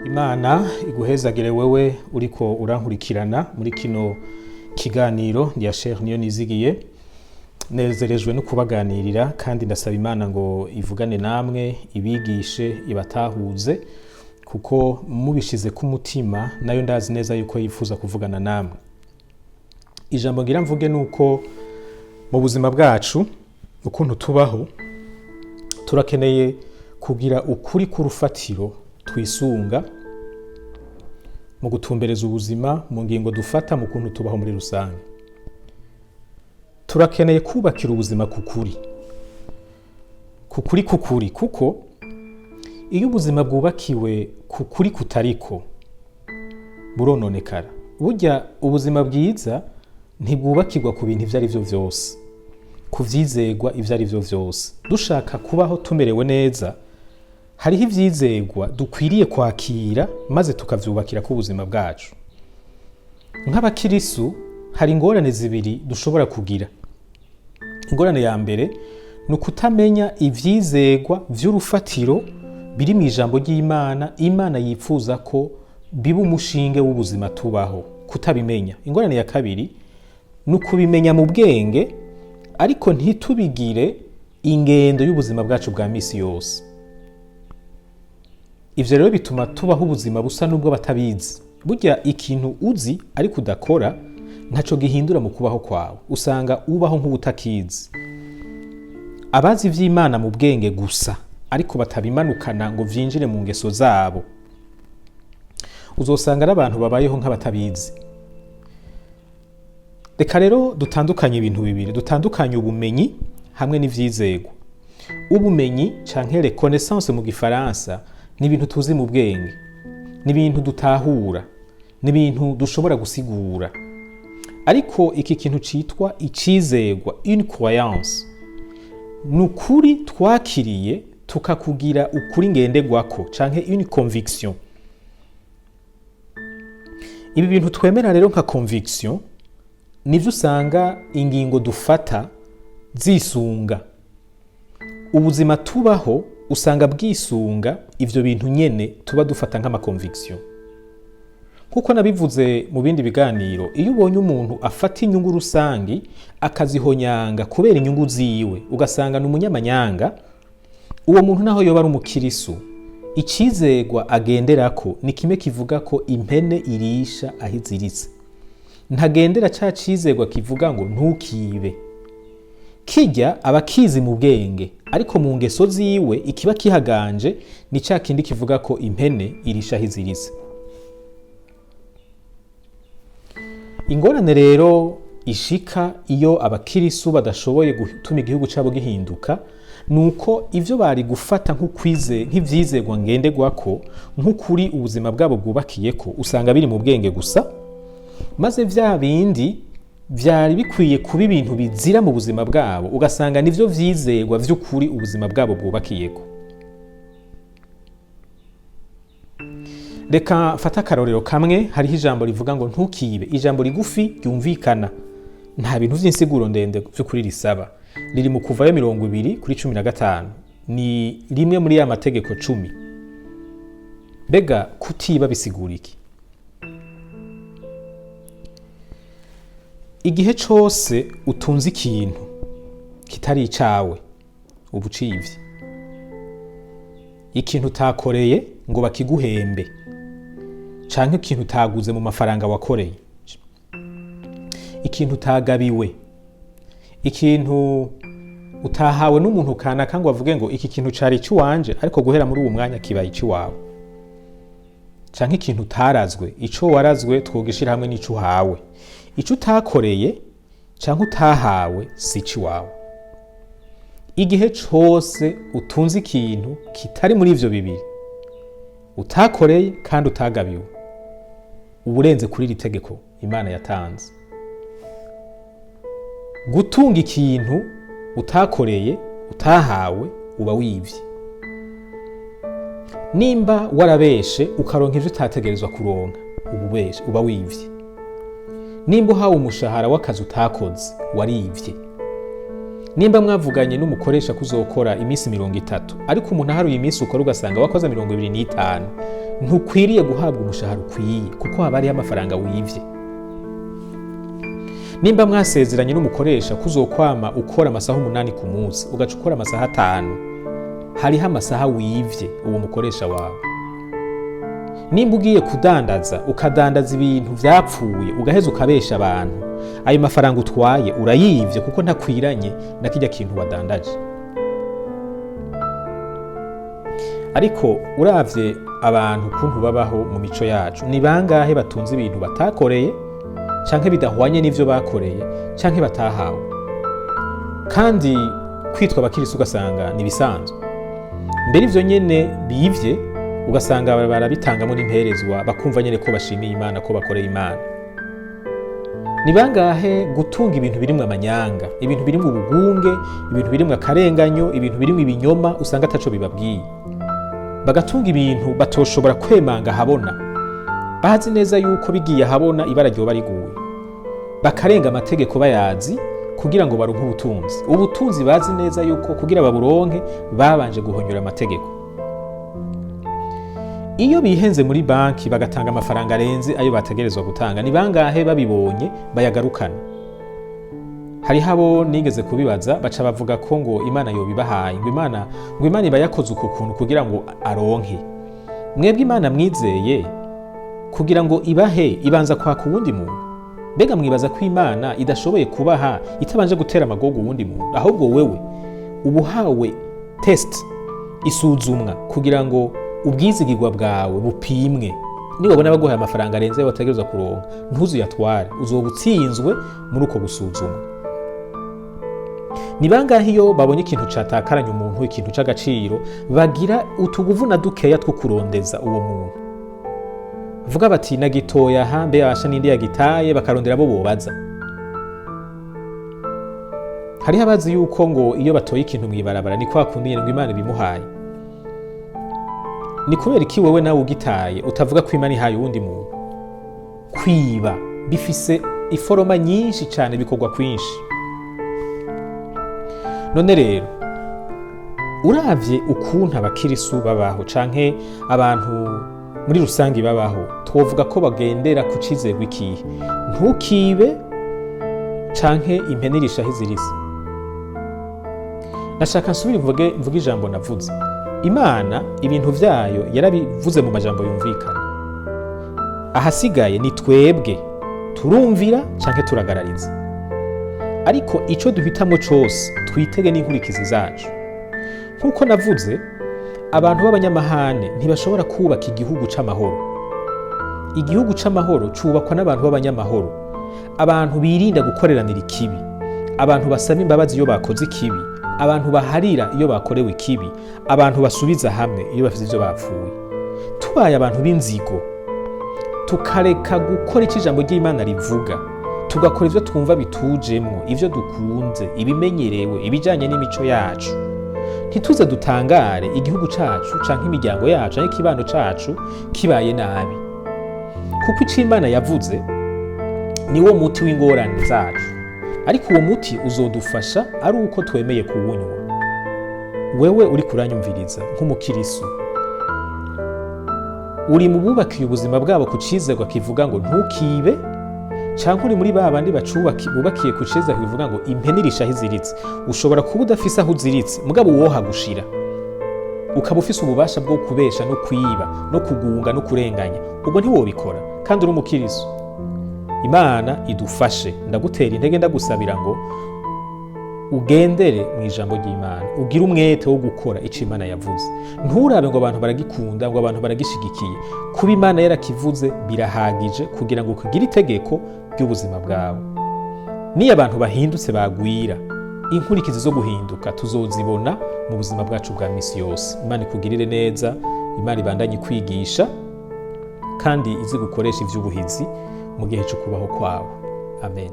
Imana iguhezagire wewe uriko urankurikirana muri kino kiganiro ya Sheikh niyo nizigiye nezerejwe no kubaganirira kandi ndasaba Imana ngo ivugane namwe ibigishe ibatahuze kuko mubishize ku mutima nayo ndazi neza yuko yifuza kuvugana namwe. Ijambo ngira mvuge nuko mu buzima bwacu ukuntu tubaho turakeneye kugira ukuri k'urufatiro twisunga mu gutumbereza ubuzima mu ngingo dufata mu kuntu tubaho muri rusange. Turakeneye kubakira ubuzima kukuri kuko iyo ubuzima bwubakiwe kukuri kutariko burononekara. Burya ubuzima bwiza ntibwubakirwa ku bintu ivyo ari vyo vyose, ku vyizegwa ivyo ari vyo vyose. Dushaka kubaho tumerewe neza, hariho ivyizegwa dukwiriye kwakira maze tukavyubakira ku buzima bwacu. Nk'abakirisu hari ingorane zibiri dushobora kugira. Ingorane ya mbere ni ukutamenya ivyizegwa vy'urufatiro biri mu ijambo ry'Imana, Imana yifuza ko biba umushinge w'ubuzima tubaho, kutabimenya. Ingorane ya kabiri ni ukubimenya mu bwenge ariko ntitubigire ingendo y'ubuzima bwacu bwa misi yose. Ivyo rero bituma tubaho ubuzima busa n'ubwo batabizi. Burya ikintu uzi ariko udakora ntaco gihindura mu kubaho kwawe, usanga ubaho nk'ubutakizi. Abazi ivy'Imana mu bwenge gusa ariko batabimanukana ngo vyinjire mu ngeso zabo, uzosanga ari abantu babayeho nk'abatabizi. Reka rero dutandukanye ibintu bibiri, dutandukanye ubumenyi hamwe n'ivyizegwa. Ubumenyi canke reconnaissance mu gifaransa ni ibintu tuzi mu bwenge, ni ibintu dutahura, ni ibintu dushobora gusigura. Ariko iki kintu citwa icizegwa, une croyance, ni ukuri twakiriye tukakugira ukuri ngenderwako canke une conviction. Ibi bintu twemera rero nka conviction nivyo usanga ingingo dufata zisunga. Ubuzima tubaho usanga bwisunga ivyo bintu nyene tuba dufata nk'ama conviction. Kuko nabivuze mu bindi biganiro, iyo ubonye umuntu afata inyungu rusangi akazihonyanga kubera inyungu ziwe, ugasanga ni umunyamanyanga, uwo muntu naho yoba ari umukirisu, icizegwa agenderako ni kimwe kivuga ko impene irisha aho iziritse. Ntagendera ca cizegwa kivuga ngo ntukibe. Kirya abakizi mu bwenge ariko mu ngeso ziwe ikiba kihaganje ni ca kindi kivuga ko impene irisha aho iziritse. Ingorane rero ishika iyo abakirisu badashoboye gutuma igihugu cabo gihinduka, nuko ivyo bari gufata nk'ivyizegwa ngenderwako, nk'ukuri ubuzima bwabo bwubakiyeko, usanga biri mu bwenge gusa, maze vya bindi vyari bikwiye kuba ibintu bizira mu buzima bwabo, ugasanga nivyo vyizegwa vy'ukuri ubuzima bwabo bwubakiyeko. Reka fata akarorero kamwe, hariho ijambo rivuga ngo ntukibe. Ijambo rigufi ryumvikana, nta bintu vy'insiguro ndende vy'ukuri risaba. Riri mu Kuvayo 20:15. Ni rimwe muri ya mategeko 10. Bega kutiba bisigura iki? Igihe cose utunze ikintu kitari icawe uba ucivye. Ikintu utakoreye ngo bakiguhembe, canke ikintu utaguze mu mafaranga wakoreye, ikintu utagabiwe, ikintu utahawe n'umuntu kanaka ngo avuge ngo iki kintu cari icy'iwanje ariko guhera muri uwo mwanya kibaye icy'iwawe, canke ikintu utarazwe. Ico warazwe twogishira hamwe n'ico uhawe. Ico utakoreye canke utahawe si icy'iwawe. Igihe cose utunze ikintu kitari muri ivyo bibiri, utakoreye kandi utagabiwe, uburenze kuri iri tegeko Imana yatanze. Gutunga ikintu utakoreye utahawe uba wivye. Nimba warabeshe ukaronka ivyo utategerezwa kuronka, uba wivye. Nimba uhawe umushahara w'akazi utakoze, warivye. Nimba mwavuganye n'umukoresha kuzokora iminsi 30 ariko umuntu aharuye iminsi ukora ugasanga wakoze 25, ntukwiriye guhabwa umushahara ukwiye kuko haba hariho amafaranga wivye. Nimba mwasezeranye n'umukoresha kuzokwama ukora amasaha 8 ku munsi ugaca ukora amasaha 5, hariho amasaha wivye uwo mukoresha wawe. Nimba ugiye kudandaza ukadandaza ibintu vyapfuye ugaheza ukabesha abantu, ayo mafaranga utwaye urayivye kuko ntakwiranye na kirya kintu wadandaje. Ariko uravye abantu ukuntu babaho mu mico yacu, ni bangahe batunze ibintu batakoreye canke bidahwanye n'ivyo bakoreye canke batahawe, kandi kwitwa abakirisi ugasanga nibisanzwe. Mbere ivyo nyene bivye ugasanga barabitangamo n'imperezwa, bakumva nyene ko bashimiye Imana ko bakoreye Imana. Ni bangahe gutunga ibintu birimwo amanyanga, ibintu birimwo ubugunge, ibintu birimwo akarenganyo, ibintu birimwo ibinyoma, usanga ataco bibabwiye. Bagatunga ibintu batoshobora kwemanga habona, bazi neza yuko bigiye habona ibara ryoba riguye. Bakarenga amategeko bayazi kugira ngo baronke ubutunzi. Ubutunzi bazi neza yuko kugira baburonke babanje guhonyora amategeko. Iyo bihenze muri banki bagatanga amafaranga arenze ayo bategerezwa gutanga, ni bangahe babibonye bayagarukana. Hari habo nigeze kubibaza baca bavuga ko ngo Imana yobibahaye, ngo Imana iba yakoze ukuntu kugira ngo aronke. Mwebwe Imana mwizeye kugira ngo ibahe ibanza kwaka uwundi muntu? Mbega mwibaza ko Imana idashoboye kubaha itabanje gutera amagogo uwundi muntu? Ahubwo wewe ubuhawe test, isuzumwa kugira ngo ubwizigirwa bwawe bupimwe. Niwabona baguhaye amafaranga arenze ayo wategerezwa kuronka, ntuzuyatware, uzobutsinzwe muri uko gusuzumwa. Ni bangahe iyo babonye ikintu catakaranya umuntu, ikintu c'agaciro, bagira utuguvu na dukeya two kurondeza uwo muntu. Vuga bati nagitoya hambe yasha nindi yagitaye, bakarondera abo bobaza. Hari abazi yuko ngo iyo batoye ikintu mwibarabara ni kwa kundi ngo Imana bimuhaye. Ni kubera iki wewe nawe ugitaye utavuga ko Imana ihaye uwundi muntu? Kwiba bifise iforoma nyinshi cyane, bikorwa kwinshi. None rero uravye ukuntu abakirisu babaho canke abantu muri rusangi babaho, twovuga ko bagendera ku cizerwa ikihe? Ntukibe canke impene irishaho izirisi. Nashaka nsubire mvuge ijambo navuze. Imana ibintu vyayo yarabivuze mu majambo yumvikana. Ahasigaye ni twebwe turumvira canke turagarariza. Ariko ico duhitamo cose twitege n'inkurikizi zacu. Nkuko navuze, abantu b'abanyamahane ntibashobora kubaka igihugu c'amahoro. Igihugu c'amahoro cubakwa n'abantu b'abanyamahoro, abantu birinda gukoreranira ikibi, abantu basaba imbabazi iyo bakoze ikibi, abantu baharira iyo bakorewe ikibi, abantu basubiza hamwe iyo bafite ivyo bapfuye. Tubaye abantu b'inzigo, tukareka gukora ico ijambo ry'Imana rivuga, tugakora ivyo twumva bitujemwo, ivyo dukunze, ibimenyerewe, ibijanye n'imico yacu, ntituze dutangare igihugu cacu canke imiryango yacu canke ikibano cacu kibaye nabi. Kuko ico Imana yavuze niwo muti w'ingorane zacu, ariko uwo muti uzodufasha ari uko twemeye kuwunywa. Wewe uri kuranyumviriza nk'umukirisu, uri mu bubakiye ubuzima bwabo ku cizerwa kivuga ngo ntukibe, canke uri muri babandi bubakiye ku cizerwa kivuga ngo impene irishaho iziritse? Ushobora kuba udafise aho uziritse mugabo woha gushira, ukaba ufise ububasha bwo kubesha no kwiba no kugunga no kurenganya, ubwo ntiwobikora kandi uri umukirisu. Imana idufashe. Ndagutera intege ndagusabira ngo ugendere mu ijambo ry'Imana, ugire umwete wo gukora ico Imana yavuze. Nturabe ngo abantu baragikunda, ngo abantu baragishigikiye. Kuba Imana yarakivuze birahagije kugira ngo ukugire itegeko ry'ubuzima bwawe. Niyo abantu bahindutse bagwira, inkurikizi zo guhinduka tuzozibona mu buzima bwacu bwa misi yose. Imana ikugirire neza, Imana ibandanye kwigisha kandi izi gukoresha ivy'ubuhizi mu gihe cyo kubaho kwawe. Amen.